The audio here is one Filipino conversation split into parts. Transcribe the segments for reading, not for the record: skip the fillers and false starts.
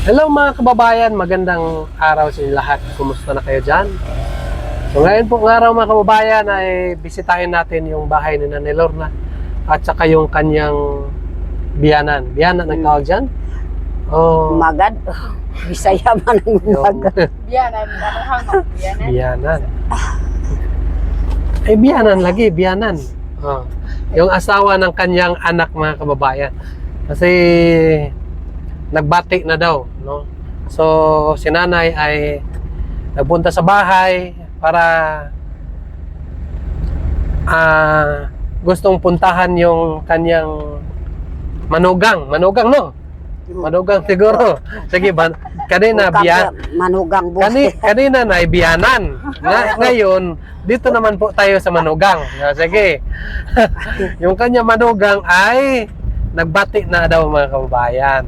Hello mga kababayan, magandang araw sa inyo lahat. Kumusta na kayo dyan? So ngayon po ng araw mga kababayan ay bisitahin natin yung bahay ni Nanay Lorna at saka yung kanyang biyanan. Biyanan ang tawag dyan? Oh, Magad. Bisaya man ang magad. Biyanan, manuhang biyanan. biyanan. Eh biyanan lagi, biyanan. Oh, yung asawa ng kanyang anak mga kababayan. Kasi nagbati na daw, no? So si nanay ay nagpunta sa bahay para gustong puntahan yung kanyang manugang, no? Manugang siguro. Sige ba? Kanina biyan. Manugang buhay. Kanina na biyanan. Ngayon dito naman po tayo sa manugang. Sige. Yung kanya manugang ay nagbati na daw mga kababayan.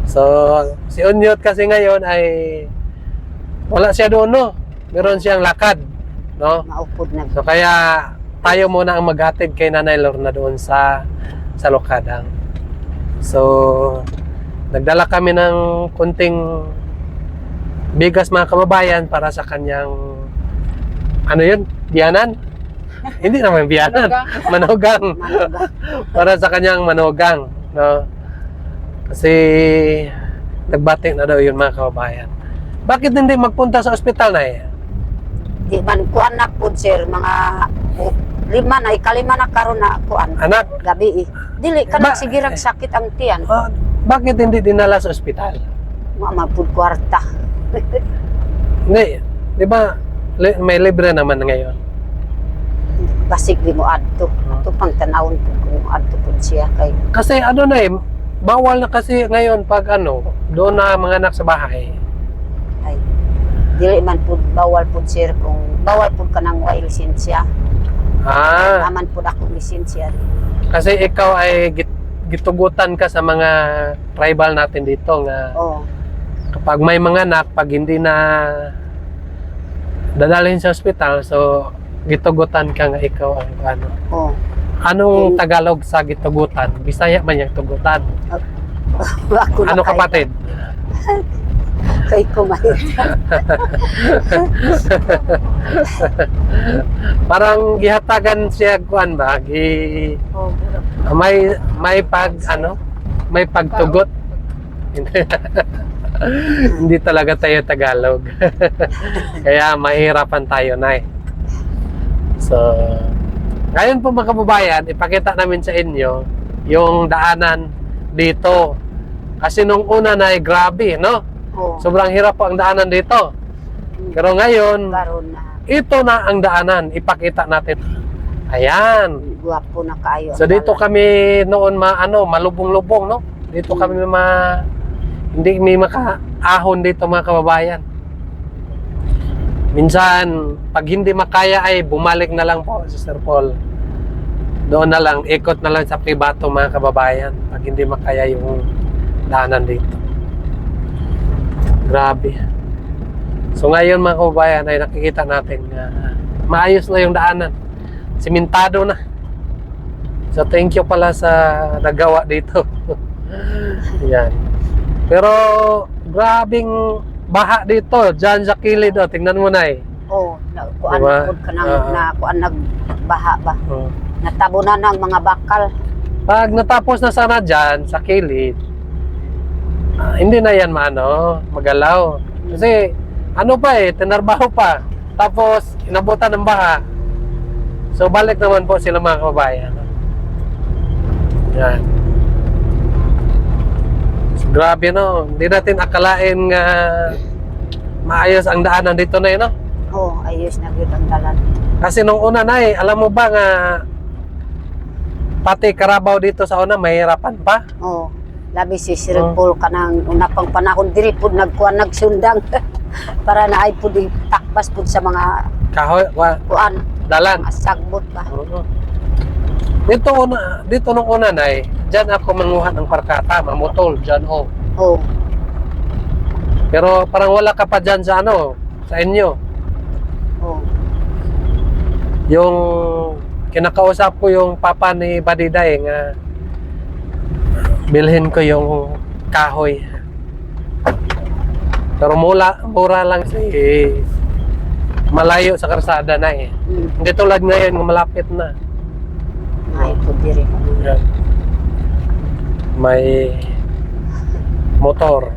So, si Unyot kasi ngayon ay wala siya doon, no? Meron siyang lakad, no? Maupod na. So, kaya tayo muna ang maghatid kay Nanay Lorna doon sa Lokadang. So, nagdala kami ng kunting bigas mga kababayan para sa kanyang ano yun? Biyanan? Hindi naman biyanan. Manugang. Para sa kanyang manugang, no? Kasi nagbati na daw yun mga kababayan. Bakit hindi magpunta sa ospital na eh? Di man kuan na po sir, mga lima na, ikalima na karon na kuan. Anak, Gabi eh. Dili ka na sigirag sakit ang tiyan. bakit hindi dinala sa ospital? Mapud kwarta. Hindi, di ba may libre naman ngayon? Basig di mo adto. Ato pang tanawon po kung adto po siya kay. Kasi ano na eh, bawal na kasi ngayon pag doon na mga anak sa bahay. Ay. Dili man po bawal po sir kung bawal po ka nang way lisensya. Naman po ako lisensya. Kasi ikaw ay gitugutan ka sa mga tribal natin dito nga kapag may mga anak, pag hindi na dadalhin sa ospital, so gitugutan ka nga ikaw ang ano. Anong Tagalog sa gitugutan? Bisaya man yung tugutan. Ako Ano kapatid? Kay kumahit. Parang gihatagan siya kuan ba? May pagtugot. Hindi talaga tayo Tagalog. Kaya mahirapan tayo na eh. So, ngayon po mga kababayan, ipakita namin sa inyo yung daanan dito. Kasi nung una na grabe, no? Sobrang hirap po ang daanan dito. Pero ngayon, ito na ang daanan. Ipakita natin. Ayan. Guwapo na kayo. So dito kami noon malubong-lubong, no? Dito kami hindi may makaahon dito mga kababayan. Minsan, pag hindi makaya ay bumalik na lang po, Sister Paul. Doon na lang, ikot na lang sa pribato mga kababayan. Pag hindi makaya yung daanan dito. Grabe. So ngayon mga kababayan ay nakikita natin na maayos na yung daanan. Simentado na. So thank you pala sa nagawa dito. Yan. Pero grabing baha dito, dyan sa kilid, tingnan mo na eh. Kuan Diba? pod ka nang kuan nagbaha ba. Natabunan ng mga bakal. Pag natapos na sana dyan sa kilid, hindi na yan magalaw. Kasi tinarbaho pa. Tapos inabutan ng baha. So balik naman po sila mga kababayan. Yan. So, grabe hindi natin akalain nga maayos ang daanan dito na no? Ayos na gyud ang dalan. Kasi nung una alam mo ba nga pati Carabao dito sa una mahirapan pa? Labi si Sir Paul kanang una pang panahon diri pud nagkuan nagsundang para naay pud takbas pud sa mga Kahoy, kuan dalan. mga sagbot ba. Dito nung una diyan ako manguha ng parkata, mamutol diyan Pero parang wala ka pa diyan sa sa inyo. Yung kinakausap ko yung papa ni Badiday nga bilhin ko yung kahoy. Pero mura lang malayo sa karsada na eh. Hindi tulad ngayon, malapit na. May po diri. Yan. May motor.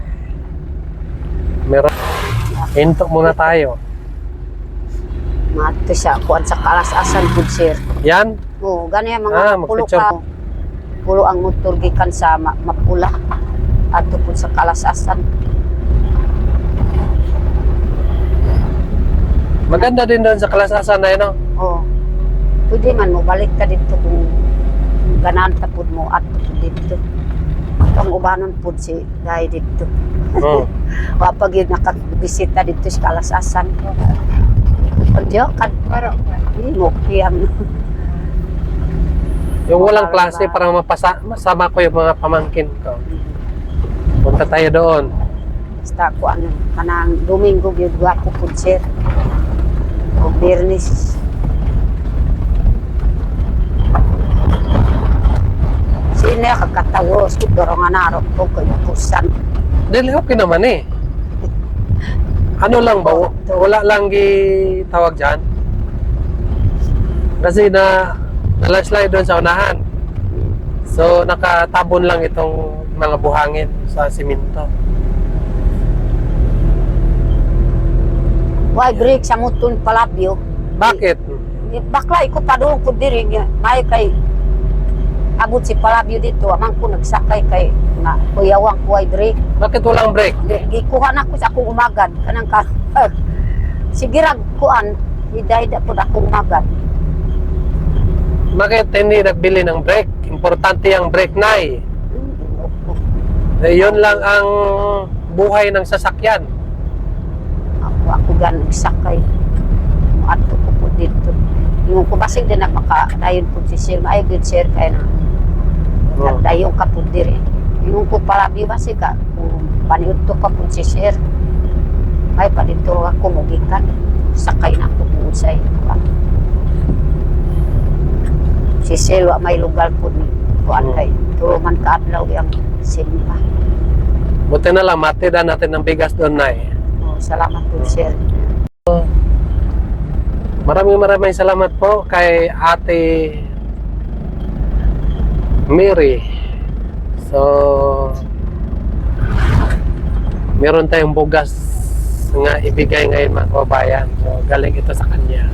Meron. Hinto muna tayo. Mato siya kuan sa kalasasan po sir. Yan. Oo, gani ang mga pulo magpicture. ka. Pulo ang motor gikan sa mapula. Ato po sa kalasasan. Maganda din doon sa kalasasan na yun, no? Oo. Pwede man mo balik ka dito kung ganahan ta pud mo at dito. Ang ubanon pud si dahil dito. Hmm. Kapag yun nakabisita dito sa kalasasan. Diyo, Parang hindi mo kiyang. Yung walang klase, parang masama ko yung mga pamangkin ko. Punta tayo doon. Basta ko ano, kanang Domingo yun ako pud sir. O Bernis. Sino kakatawos ko pero nga narok ko kayo pusan. Dili, okay naman eh. Ano lang ba? Wala lang tawag dyan. Kasi na-landslide doon sa unahan. So, nakatabon lang itong mga buhangin sa simento. Why break sa muton palabyo? Bakit? Bakla ko pa doon ko diri may kay abot si palabyo dito amang ko nagsakay kay nga kuyawang ko ay break. Bakit walang break? Gikuha na ko sa akong umagad kanang ka. Sige rag kuan hidayda pud akong umagad. Bakit hindi nagbili ng break? Importante ang break na eh. Yun lang ang buhay ng sasakyan. Ako gan nagsakay. Ato ko po dito. Yung ko basig din na makadayon po si sir. Ay good sir kaya na. Nagdayon ka po diri. Yung ko palabyo basig ka. Kung paniud to ka po si sir. Ay pa dito ako mugikan. Sakay na ako po sa iyo. Si sir may lugar po ni. Kuan kay turuman ka adlaw yung simba. Buti na lang, matida natin ng bigas doon na eh. Salamat po sir. Maraming salamat po kay Ate Mary. So, meron tayong bugas nga ibigay ngayon mga kababayan. So, galing ito sa kanya.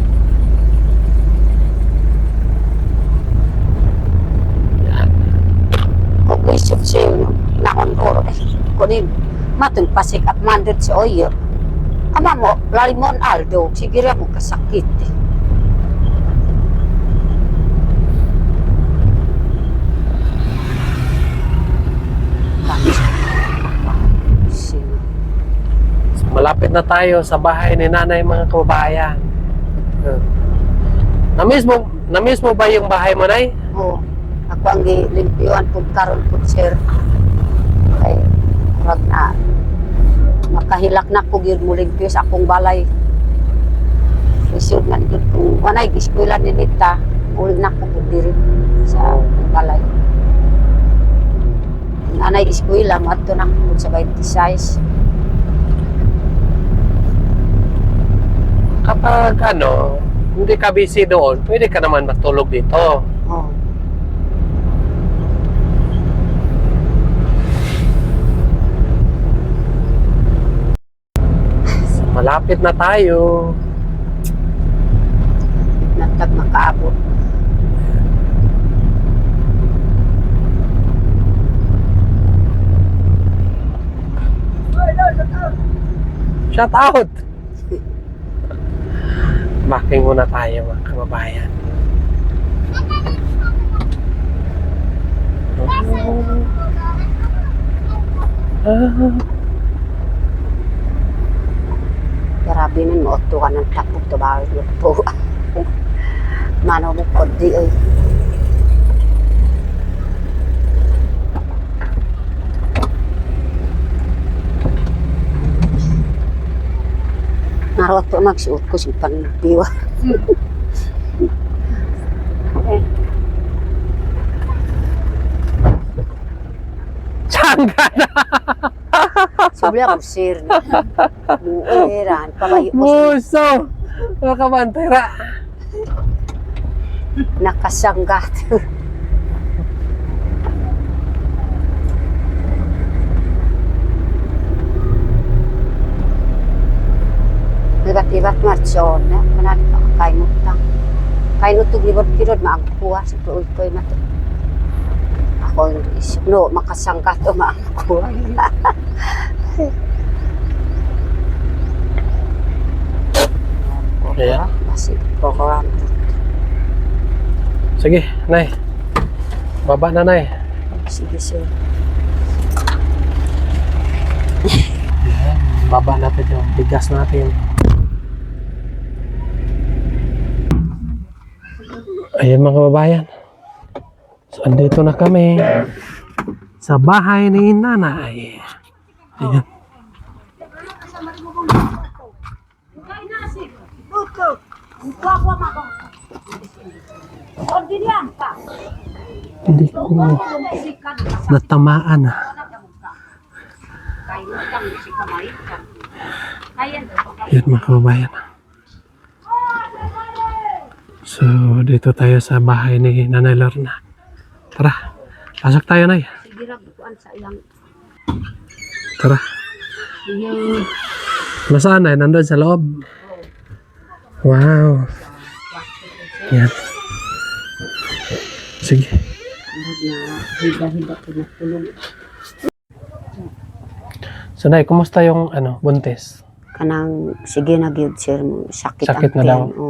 Yan. Okay, sir, nakon oro eh. Kunin, matun pasik at mandit si Oyo. Ama mo, lalimon Aldo, sige mo kasakit eh. Malapit na tayo sa bahay ni nanay mga kababayan. Na-miss mo ba yung bahay mo, Nay? Oo, ako ang gilimpiyuan po karon po sir. Kay, rag na, makahilak na ko gyud mo limpyo sa akong balay. Isod nga dito kung wanay eskwela ni Nita, uli na ko po diri sa balay. Nanay eskwela, mato na ko sa 26. Kapag hindi ka busy doon, pwede ka naman matulog dito. Oo. Malapit na tayo. Natag makaabot. Shout out! Making muna tayo mga kababayan. Grabe nun mo, oto ka ng tapog to bakit yun po. Mano mo po di ay. Naroto magsuot ko si Panbiwa. Saan ka na? Subla ko sir. Mueran pagayo ko Muso! Nakabantay ra. nakasanggat. Ibat-ibat marchon na kanan kainut lang. Kainut tug libot kirod maangkuha sa tuloy ko na to. Ako no makasangkat o maangkuha. Ayan. Masih program. Sige, Nay. Baba na, Nay. Sige sir. Baba natin yung bigas natin. Ayan mga kababayan. So, andito na kami sa bahay ni Nanay. Ayan. Hindi ko natamaan. Ayan mga kababayan. So, dito tayo sa bahay ni Nanay Lorna. Tara, pasok tayo, Nay. Sige lang kuan sa ilang. Tara. Nasaan, Nay? Nandun sa loob. Wow. Yan. Sige. Hida-hida ko na tulog. So, Nay, kumusta yung buntis? Kanang sige na gyud sir mo sakit, Sakit ang na daw. pain. O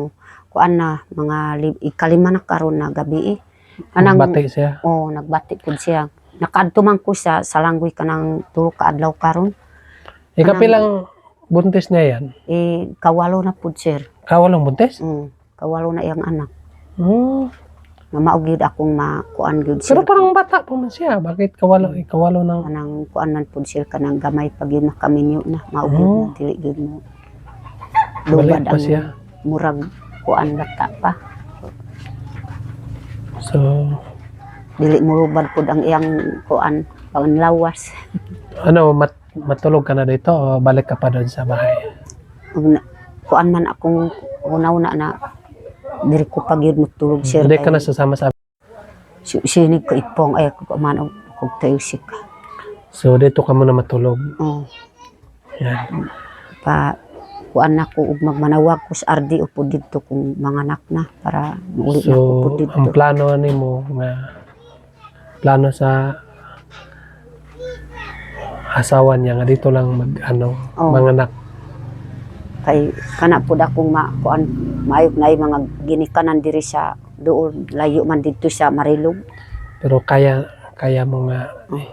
kuan na mga ikalima na karon na gabi eh. Kanang Bati siya. nagbati pud siya. Nakaadto man ko sa Salanggoy kanang tulo ka adlaw karon. Ikapilang buntis niya yan? Kawalo na pud sir. Kawalong buntis? Kawalo na iyang anak. Hmm. Na maugid akong makuan gyud sir. Pero parang bata pa man siya. Bakit kawalo ng... Kanang kuan man pud sir kanang gamay pag yun nakaminyo na maugid na dili gyud mo. Balik Lubad pa ang siya. murag kuan bata pa. So, Dili mo lubad pud ang iyang kuan panlawas. matulog ka na dito o balik ka pa doon sa bahay? Kuan man akong una-una na diri ko pag yun matulog sir. Hindi ka na sasama sa... Sinig ko ipong ay ko man og tayusik. So, dito ka muna matulog. Oh, Yan. pa kuan na ko ug magmanawag ko sa RD upo dito kung mga anak na para mauli na ko So, po dito. ang plano nimo nga plano sa asawa niya nga dito lang manganak. Kay kana pud akong kuan maayog na mga ginikanan diri sa doon layo man dito sa Marilog. Pero kaya mo nga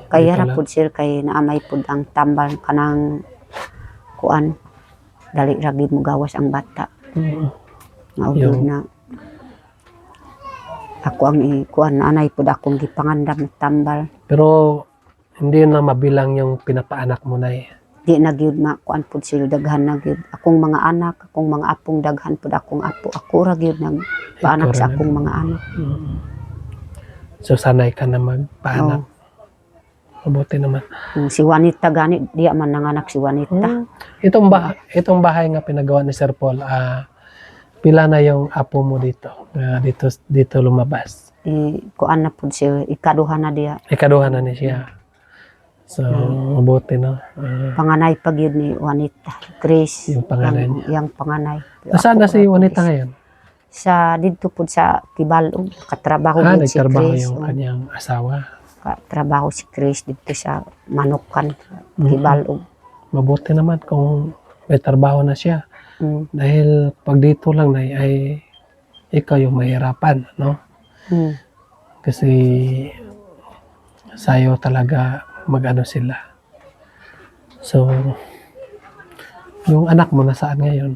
Kaya dito ra lang. pud sir kay naamay pud ang tambal kanang kuan dali ra gid mo gawas ang bata. Maugid Yung- na ako ang kuan anay pud akong gipangandam na tambal. Pero hindi na mabilang yung pinapaanak mo na eh. Di na gyud makuan pud sila daghan na gyud akong mga anak, akong mga apong daghan pud akong apo. Ako ra gyud nag paanak Ikaw sa ra akong mga anak. So sanay ka na magpaanak. Mabuti naman. Si Juanita gani diya man nanganak si Juanita. Itong bahay nga pinagawa ni Sir Paul, pila na yung apo mo dito? Dito lumabas. Kuan na pud siya ikaduha na diya. Ikaduha na ni siya. So, mabuti no. Panganay pag yun ni Juanita. Grace. Yung panganay niya. Yang panganay. Nasaan na Ako si ra Juanita pud ngayon? sa dito po sa Kibalog, katrabaho din si Nagtrabaho Chris. yung kanyang asawa. Katrabaho si Chris dito sa Manukan, Kibalog. Mabuti naman kung may trabaho na siya. Dahil pag dito lang ay ikaw yung mahirapan, no? Kasi sayo talaga mag-ano sila. So, yung anak mo nasaan ngayon?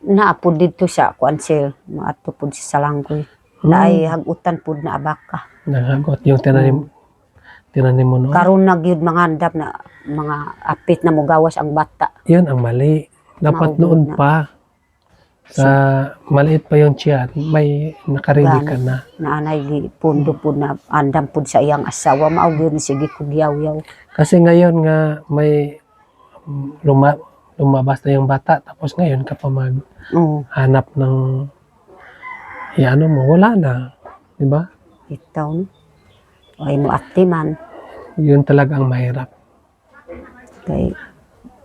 Naapod dito sa Kuansel, maato pod sa Salanggoy. Naay hagutan pod na abaka. Nanghagot yung tinanim mo noon. Karon na gyud mga andap na mga apit na mugawas ang bata. Yun ang mali. Dapat Maugod noon na. pa. Sa maliit pa yung tiyan, may nakarili ka na. Naanay gi pundo pod na andam pod sa iyang asawa mao gyud sige kog yaw-yaw. Kasi ngayon nga may lumabas na yung bata, tapos ngayon ka pa maghanap Oo, ng ano mo, wala na. Di ba? itaw no. Ay mo ati man. Yun talaga ang mahirap. Kay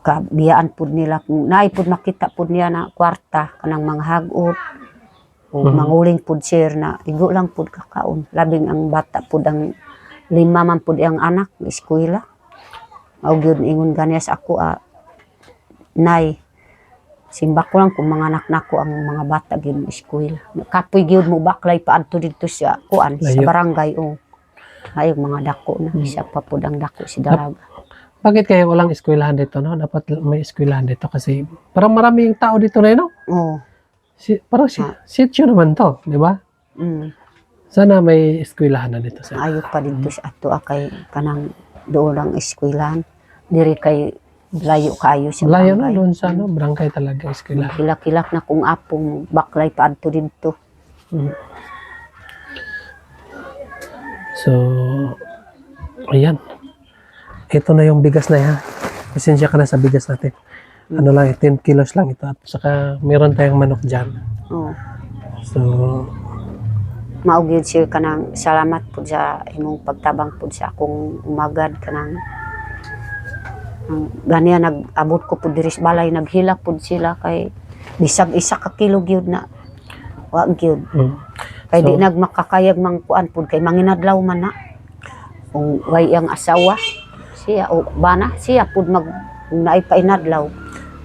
kabiyaan pud nila kung naay pud makita pud niya na kwarta kanang mga hagot o manguling pud sir na igo lang pud kakaon labing ang bata pud ang 5 man pud ang anak sa eskwela mao gyud ingon ganiya sa ako nay simbak ko lang kung mga anak nako ang mga bata gyud sa eskwela kapoy gyud mo baklay paadto didto sa kuan sa Layo. barangay o ay mga dako na isa pa pud ang dako si dalaga. Bakit kaya walang eskwelahan dito, no? Dapat may eskwelahan dito kasi parang maraming tao dito na, no? Oo. Parang sitio naman to, di ba? Sana may eskwelahan na dito sa. Ayaw pa dito sa ato kay kanang doon ang eskwelahan. Diri kay layo kayo sa Layo na barangay. doon sa ano, barangay talaga eskwelahan. Kilak-kilak na kung apong baklay pa adto dito. Mm. So, ayan. Ito na yung bigas na yan. Pasensya ka na sa bigas natin. Ano lang, 10 kilos lang ito. At saka meron tayong manok dyan. Oo. So, Mao gyud sir kanang salamat pud sa imong pagtabang pud sa akong umagad kanang ganiya nag-abot ko pud diri sa balay naghilak pud sila kay bisag isa ka kilo gyud na wa gyud kay di So, nagmakakayag mang kuan pud kay manginadlaw man na kung way ang asawa siya o bana siya pud mag kung naay pa inadlaw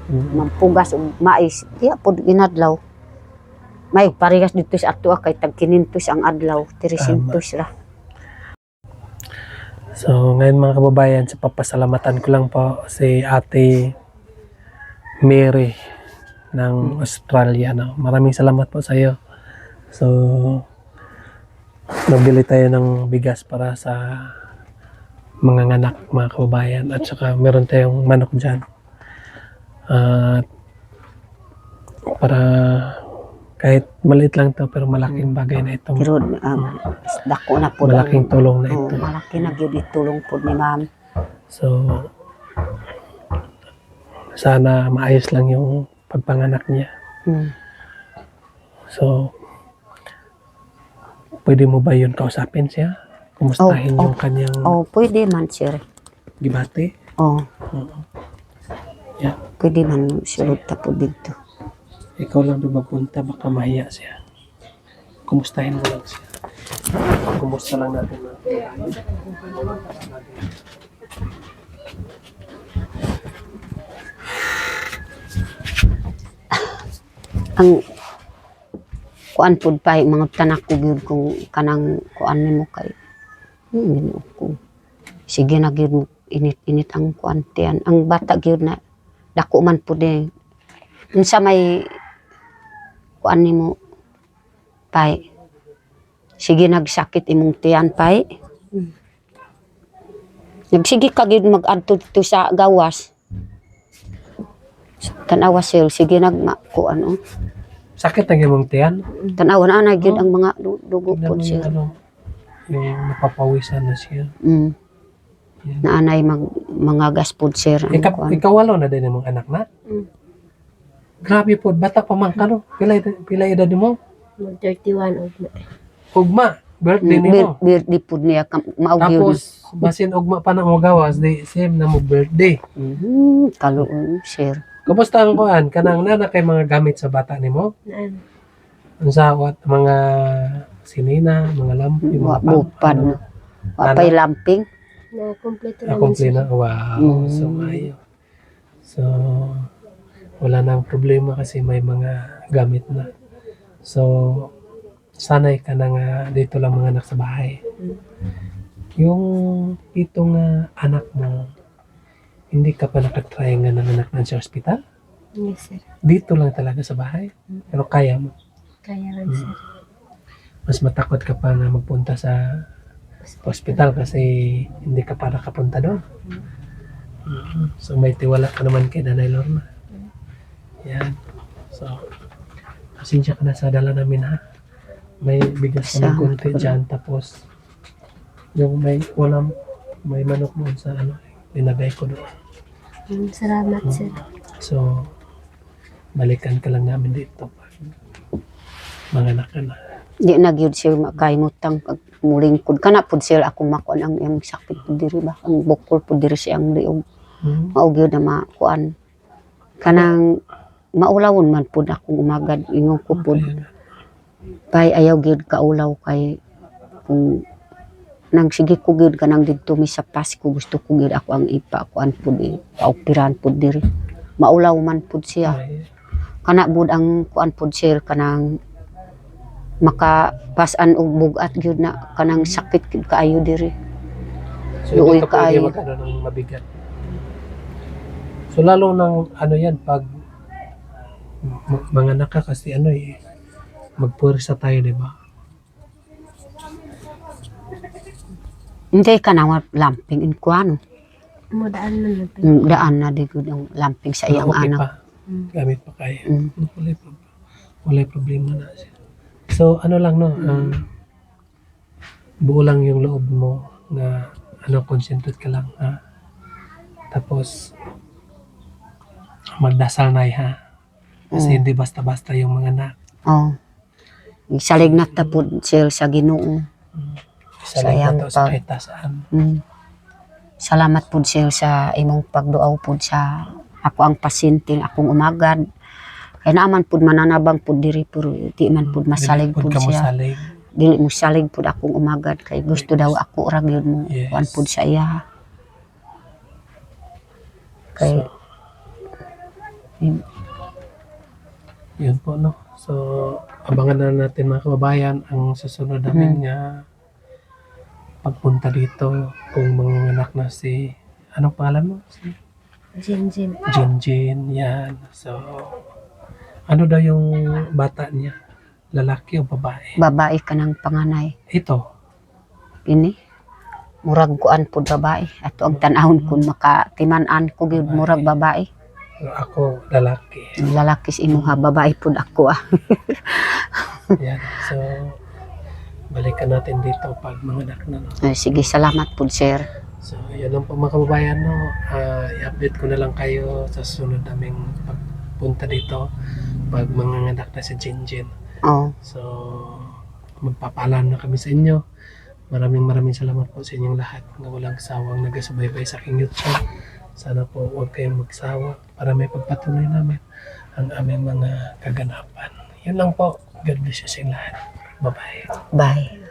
mampugas og mais siya pud inadlaw may parehas dito sa ato kay tag 500 ang adlaw 300 ra. so, ngayon mga kababayan, sa papasalamatan ko lang po si Ate Mary ng Australia. No? Maraming salamat po sa iyo. So, nabili tayo ng bigas para sa mga anak, mga kababayan. At saka meron tayong manok dyan. At para kahit maliit lang to pero malaking bagay na ito. Pero dako na pud Malaking tulong na ito. malaki na gyud itulong pud ni ma'am. So, sana maayos lang yung pagpanganak niya. So, pwede mo ba yun kausapin siya? Kumustahin yung kanyang Pwede man sir. gibate? Yeah. Pwede man sulod ta pud dito. Ikaw lang doon magpunta, baka mahiya siya. Kumustahin mo lang siya. Kumusta lang natin. Ang kuan pud pa mga tanak ko gyud kung kanang kuan nimo kay Ginoo ko. Sige na gyud mo init-init ang kuan tiyan. Ang bata gyud na dako man pud unsa may kuan nimo pay. Sige nagsakit imong tiyan pay. Nagsige ka gyud mag-adto dito sa gawas. Tanawa sir, sige kuan Sakit ang imong tiyan? Tanawa na na gyud ang mga dugo Tignan po mo sir. yung napapawisan na siya. Naanay mga gas food sir. ang kuan. Ikawalo na din imong anak na? Grabe po, bata pa man ka no? Pila edad mo? 31 Ugma, birthday nimo. Birthday pud niya mao gyud. Tapos, basin ugma pa na mo gawas, di same na mo birthday. Kaluon sir. Kumusta ang kuan? Kanang nana kay mga gamit sa bata nimo? Naan. Unsa wat mga sinina, mga lampi, mga Bupad. Wapay lamping. Na kompleto na naman na. Wow, so ayo. So, wala nang problema kasi may mga gamit na. So, sanay ka na nga dito lang mga anak sa bahay. Yung itong anak mo, hindi ka pa nakatry nga ng anak na sa ospital? Yes sir. Dito lang talaga sa bahay? Pero kaya mo? Kaya lang sir. Mas matakot ka pa na magpunta sa ospital kasi hindi ka pa nakapunta doon. So may tiwala ka naman kay Nanay Lorna. Yan. So, pasensya ka na sa dala namin ha. May bigas na konti dyan tapos yung may ulam, may manok doon sa ano, linagay ko doon. Salamat, sir. So, balikan ka lang namin dito pag manganak ka na. Di na gyud sir makaimutang pag mulingkod kana pud sir akong makuan ang iyang sakit pud diri ba ang bukol pud diri siyang liog mao gyud na makuan kanang maulawon man pud akong umagad ingon ko pud bay ayaw gyud kaulaw kay kung nang sige ko gyud kanang didto mi sa Pasko gusto ko gyud ako ang ipa kuan pud paupiran pud diri maulaw man pud siya kana bud ang kuan pud sir kanang makapasan og bugat gyud na kanang sakit gyud kaayo diri. So, Luoy hindi ka pwede kaayo. mag-ano ng mabigat. So, lalo ng ano yan, pag manganak ka kasi ano eh, magpursa tayo, di ba? Hindi ka na lamping in kuano. Mudaan man na po. Daan na di gyud ang lamping sa iyang Okay anak. pa. Gamit pa kaya. Mm. Wala problema na siya. So, ano lang no, buo lang yung loob mo na concentrate ka lang, ha? Tapos, magdasal na ha? Kasi hindi basta-basta yung mga anak. Oh. Salig na ta pud sir sa Ginoo. Sayang Sayang to sa pa. kahit saan. Salamat pud sir sa imong pagduaw pud sa ako ang pasyente akong umagad. Kaya naman pud mananabang pud diri pero di man pud masalig Dili pud ka siya. masalig. Dili mo salig pud akong umagad kay gusto daw ako ra gyud mo Yes. kuan pud sa iya. Kay So, yun po, no? So, abangan na natin mga kababayan ang susunod namin nga pagpunta dito kung manganganak na si, anong pangalan mo? Si Jin. Jinjin, yan. So, ano daw yung bata niya? Lalaki o babae? babae ka ng panganay Ito. ini murag kuan pud babae ato ang tan-awon kun makatiman-an ko gyud murag babae. Ako, lalaki. Lalaki si imuha babae pud ako ah. Yan. So, balikan natin dito pag manganak na, no? Sige salamat pud sir. So, yun lang po mga kababayan, no? I-update ko na lang kayo sa sunod naming pagpunta dito pag manganganak na si Jinjin. Oh. So, magpapaalam na kami sa inyo. Maraming salamat po sa inyong lahat na walang sawang nagasubaybay sa aking YouTube. Sana po huwag kayong magsawa para may pagpatuloy namin ang aming mga kaganapan. Yun lang po. God bless you sa lahat. Bye-bye. Bye.